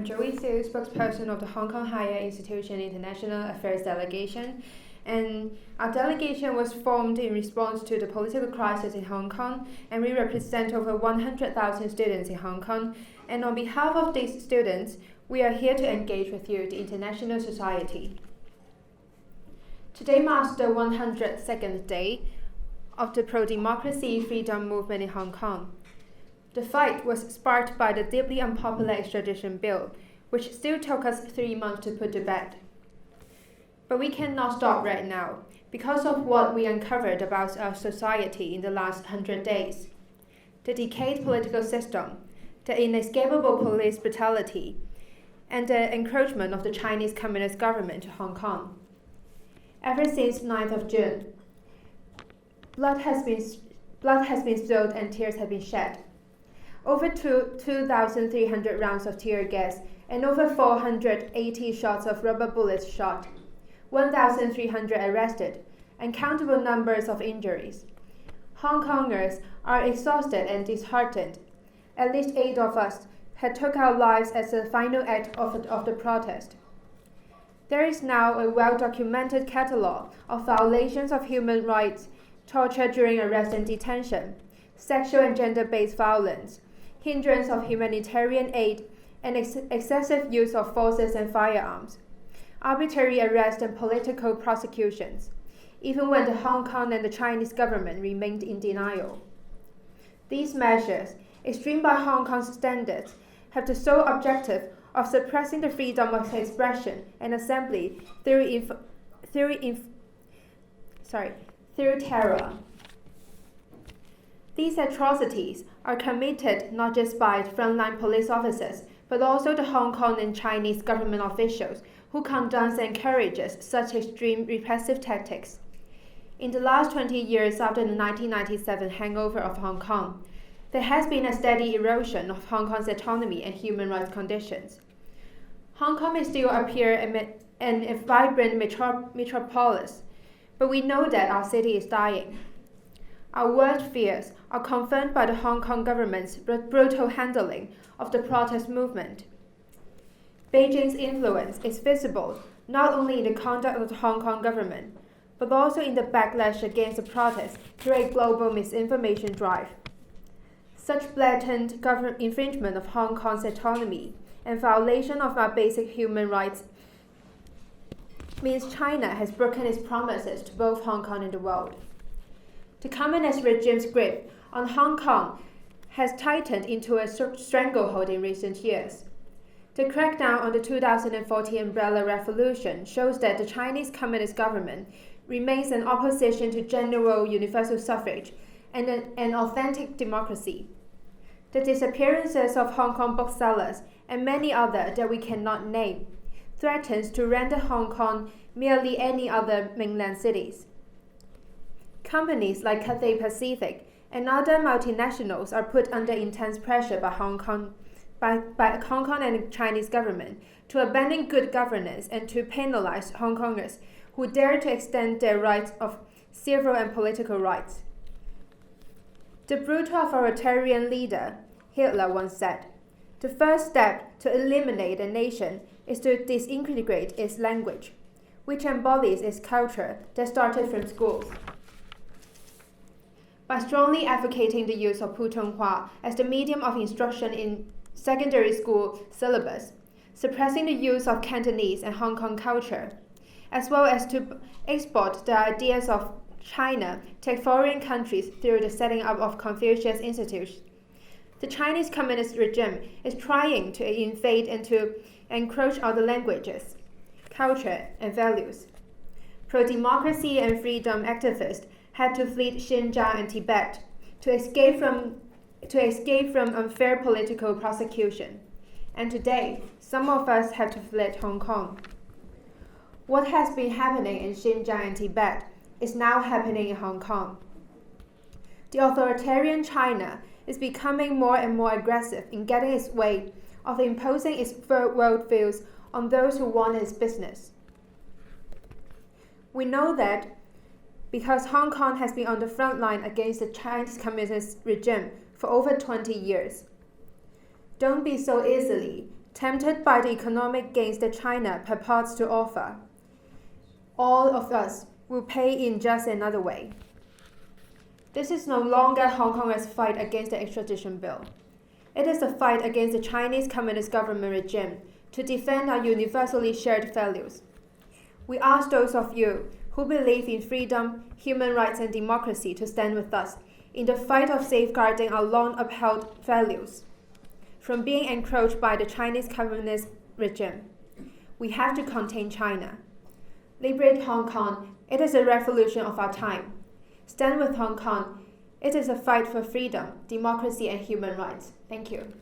Joey Siu, spokesperson of the Hong Kong Higher Institution International Affairs Delegation, and our delegation was formed in response to the political crisis in Hong Kong, and we represent over 100,000 students in Hong Kong. And on behalf of these students, we are here to engage with you, the international society. Today marks the 102nd day of the pro-democracy freedom movement in Hong Kong. The fight was sparked by the deeply unpopular extradition bill, which still took us 3 months to put to bed. But we cannot stop right now, because of what we uncovered about our society in the last 100 days. The decayed political system, the inescapable police brutality, and the encroachment of the Chinese Communist government to Hong Kong. Ever since 9th of June, blood has been spilled and tears have been shed. Over 2,300 rounds of tear gas and over 480 shots of rubber bullets shot, 1,300 arrested, and countable numbers of injuries. Hong Kongers are exhausted and disheartened. At least 8 of us had took our lives as a final act of the protest. There is now a well-documented catalogue of violations of human rights, torture during arrest and detention, sexual and gender-based violence, hindrance of humanitarian aid, and excessive use of forces and firearms, arbitrary arrest and political prosecutions, even when the Hong Kong and the Chinese government remained in denial. These measures, extreme by Hong Kong's standards, have the sole objective of suppressing the freedom of expression and assembly through terror. These atrocities are committed not just by frontline police officers, but also the Hong Kong and Chinese government officials who condones and encourages such extreme repressive tactics. In the last 20 years after the 1997 hangover of Hong Kong, there has been a steady erosion of Hong Kong's autonomy and human rights conditions. Hong Kong may still appear a vibrant metropolis, but we know that our city is dying. Our worst fears are confirmed by the Hong Kong government's brutal handling of the protest movement. Beijing's influence is visible not only in the conduct of the Hong Kong government, but also in the backlash against the protests through a global misinformation drive. Such blatant government infringement of Hong Kong's autonomy and violation of our basic human rights means China has broken its promises to both Hong Kong and the world. The communist regime's grip on Hong Kong has tightened into a stranglehold in recent years. The crackdown on the 2014 Umbrella Revolution shows that the Chinese Communist government remains an opposition to general universal suffrage and an authentic democracy. The disappearances of Hong Kong booksellers and many others that we cannot name threatens to render Hong Kong merely any other mainland cities. Companies like Cathay Pacific and other multinationals are put under intense pressure by Hong Kong and the Chinese government to abandon good governance and to penalize Hong Kongers who dare to extend their rights of civil and political rights. The brutal authoritarian leader, Hitler, once said, "The first step to eliminate a nation is to disintegrate its language, which embodies its culture that started from schools." By strongly advocating the use of Putonghua as the medium of instruction in secondary school syllabus, suppressing the use of Cantonese and Hong Kong culture, as well as to export the ideas of China to foreign countries through the setting up of Confucius Institutes, the Chinese Communist regime is trying to invade and to encroach on the languages, culture, and values. Pro-democracy and freedom activists had to flee Xinjiang and Tibet to escape from unfair political prosecution. And today, some of us have to flee Hong Kong. What has been happening in Xinjiang and Tibet is now happening in Hong Kong. The authoritarian China is becoming more and more aggressive in getting its way of imposing its worldviews on those who want its business. We know that because Hong Kong has been on the front line against the Chinese Communist regime for over 20 years. Don't be so easily tempted by the economic gains that China purports to offer. All of us will pay in just another way. This is no longer Hong Kongers' fight against the extradition bill. It is a fight against the Chinese Communist government regime to defend our universally shared values. We ask those of you who believe in freedom, human rights, and democracy to stand with us in the fight of safeguarding our long-upheld values from being encroached by the Chinese Communist regime. We have to contain China. Liberate Hong Kong. It is a revolution of our time. Stand with Hong Kong. It is a fight for freedom, democracy, and human rights. Thank you.